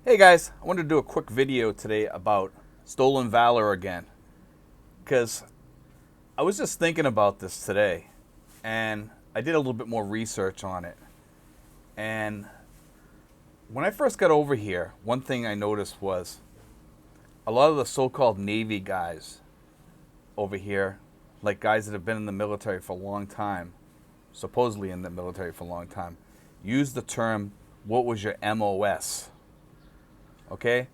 Hey guys, I wanted to do a quick video today about stolen valor again because I was just thinking about this today and I did a little bit more research on it. And when I first got over here, one thing I noticed was a lot of the so-called Navy guys over here, like guys that have been in the military for a long time, supposedly in the military for a long time, use the term, "What was your MOS?" Okay?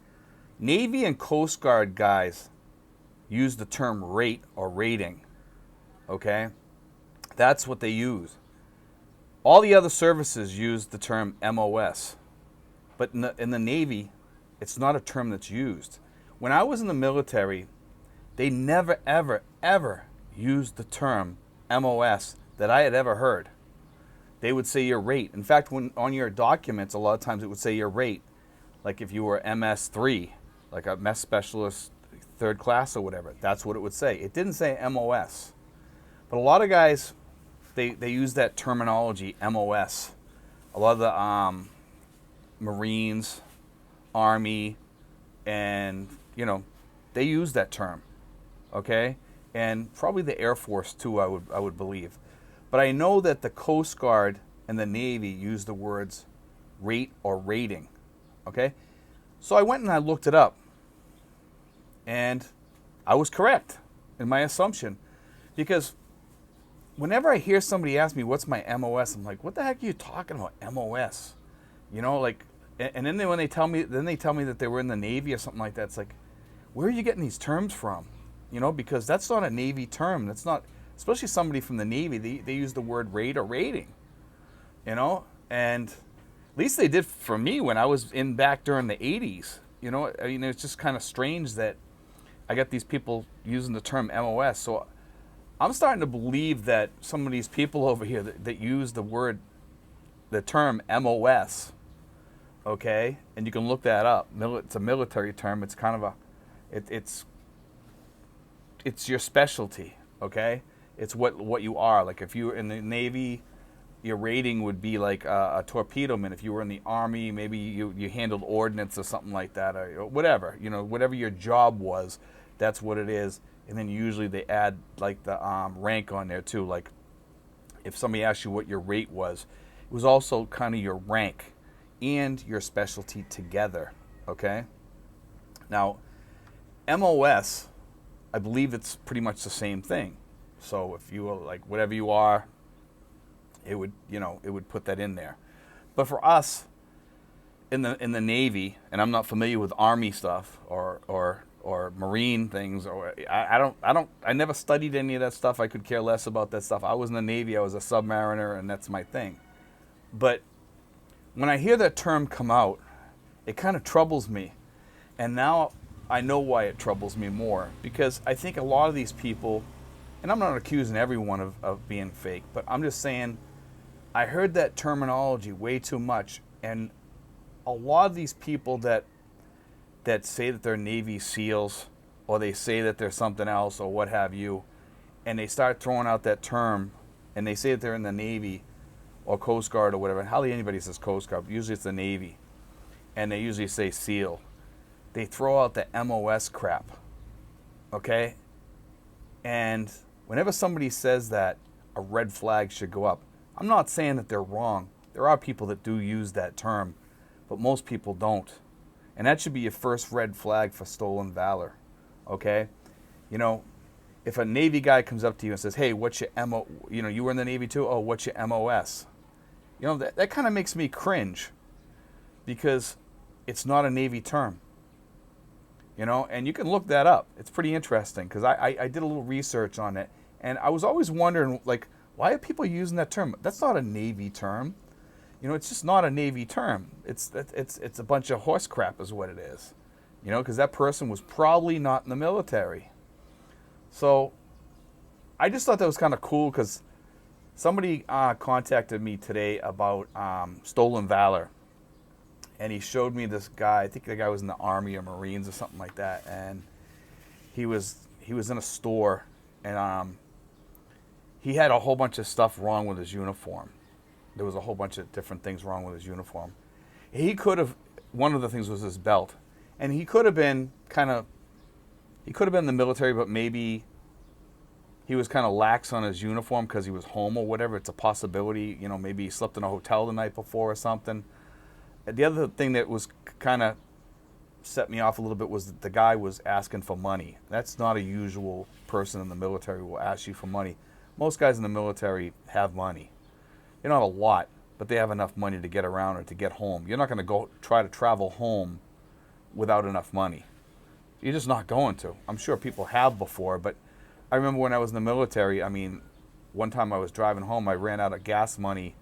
Navy and Coast Guard guys use the term rate or rating. Okay? That's what they use. All the other services use the term MOS. But in the Navy, it's not a term that's used. When I was in the military, they never, ever, ever used the term MOS that I had ever heard. They would say your rate. In fact, when on your documents, a lot of times it would say your rate. Like if you were MS3, like a mess specialist, third class or whatever, that's what it would say. It didn't say MOS. But a lot of guys, they use that terminology, MOS. A lot of the Marines, Army, and, they use that term, okay? And probably the Air Force too, I would believe. But I know that the Coast Guard and the Navy use the words rate or rating. Okay? So I went and I looked it up. And I was correct in my assumption. Because whenever I hear somebody ask me, what's my MOS? I'm like, what the heck are you talking about, MOS? And then when they tell me that they were in the Navy or something like that, it's like, where are you getting these terms from? Because that's not a Navy term. That's not, especially somebody from the Navy, they use the word rate or rating, and at least they did for me when I was in back during the 80s. It's just kind of strange that I got these people using the term MOS. So I'm starting to believe that some of these people over here that use the term MOS, okay, and you can look that up. It's a military term. It's kind of it's your specialty, okay? It's what you are. Like if you're in the Navy, your rating would be like a torpedo man. If you were in the Army, maybe you handled ordnance or something like that, or whatever. Whatever your job was, that's what it is. And then usually they add like the rank on there too. Like if somebody asked you what your rate was, it was also kind of your rank and your specialty together. Okay. Now, MOS, I believe it's pretty much the same thing. So if you were like whatever you are, it would put that in there. But for us in the Navy, and I'm not familiar with Army stuff or Marine things, or I never studied any of that stuff. I could care less about that stuff. I was in the Navy. I was a submariner, and that's my thing. But when I hear that term come out, it kind of troubles me. And now I know why it troubles me more, because I think a lot of these people, and I'm not accusing everyone of being fake, but I'm just saying I heard that terminology way too much, and a lot of these people that say that they're Navy SEALs, or they say that they're something else, or what have you, and they start throwing out that term, and they say that they're in the Navy or Coast Guard or whatever. Hardly anybody says Coast Guard. Usually it's the Navy, and they usually say SEAL. They throw out the MOS crap, okay? And whenever somebody says that, a red flag should go up. I'm not saying that they're wrong. There are people that do use that term, but most people don't. And that should be your first red flag for stolen valor, okay? If a Navy guy comes up to you and says, hey, what's your MO, you were in the Navy too? Oh, what's your MOS? That kind of makes me cringe, because it's not a Navy term. And you can look that up. It's pretty interesting, because I did a little research on it, and I was always wondering, like, why are people using that term? That's not a Navy term. It's just not a Navy term. It's a bunch of horse crap is what it is. Because that person was probably not in the military. So I just thought that was kind of cool, because somebody contacted me today about stolen valor. And he showed me this guy. I think the guy was in the Army or Marines or something like that. And he was in a store, and he had a whole bunch of stuff wrong with his uniform. There was a whole bunch of different things wrong with his uniform. He could have, one of the things was his belt, and he could have been he could have been in the military, but maybe he was kind of lax on his uniform because he was home or whatever. It's a possibility, maybe he slept in a hotel the night before or something. And the other thing that was kind of set me off a little bit was that the guy was asking for money. That's not a usual person in the military who will ask you for money. Most guys in the military have money. They don't have a lot, but they have enough money to get around or to get home. You're not going to go try to travel home without enough money. You're just not going to. I'm sure people have before, but I remember when I was in the military, one time I was driving home, I ran out of gas money,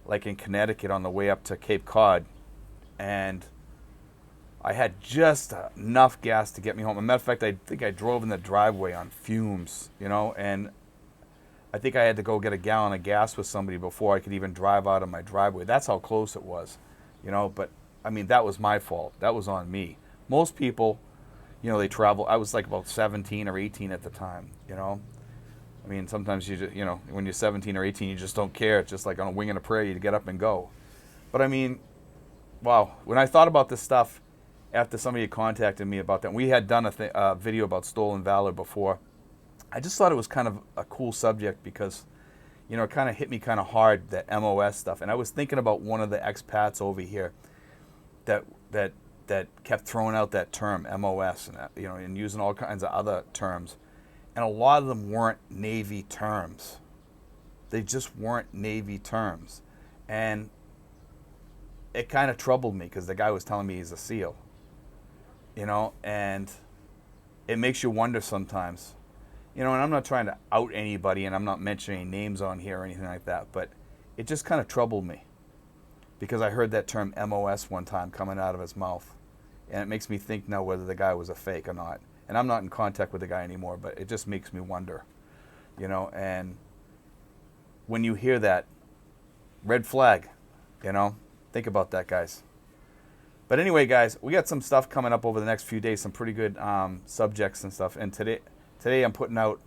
like in Connecticut on the way up to Cape Cod, and I had just enough gas to get me home. As a matter of fact, I think I drove in the driveway on fumes, and I think I had to go get a gallon of gas with somebody before I could even drive out of my driveway. That's how close it was, but that was my fault. That was on me. Most people, they travel. I was like about 17 or 18 at the time, sometimes you just, when you're 17 or 18, you just don't care. It's just like on a wing and a prayer, you get up and go. But wow, when I thought about this stuff after somebody had contacted me about that, we had done a video about stolen valor before. I just thought it was kind of a cool subject because, it kind of hit me kind of hard, that MOS stuff. And I was thinking about one of the expats over here that kept throwing out that term MOS and using all kinds of other terms, and a lot of them weren't Navy terms. They just weren't Navy terms, and it kind of troubled me because the guy was telling me he's a SEAL, and it makes you wonder sometimes, and I'm not trying to out anybody, and I'm not mentioning names on here or anything like that, but it just kind of troubled me because I heard that term MOS one time coming out of his mouth. And it makes me think now whether the guy was a fake or not. And I'm not in contact with the guy anymore, but it just makes me wonder, and when you hear that, red flag, think about that, guys. But anyway, guys, we got some stuff coming up over the next few days, some pretty good subjects and stuff. And today I'm putting out,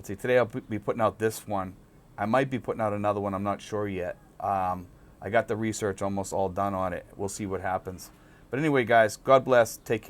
today I'll be putting out this one. I might be putting out another one, I'm not sure yet. I got the research almost all done on it. We'll see what happens. But anyway, guys, God bless. Take care.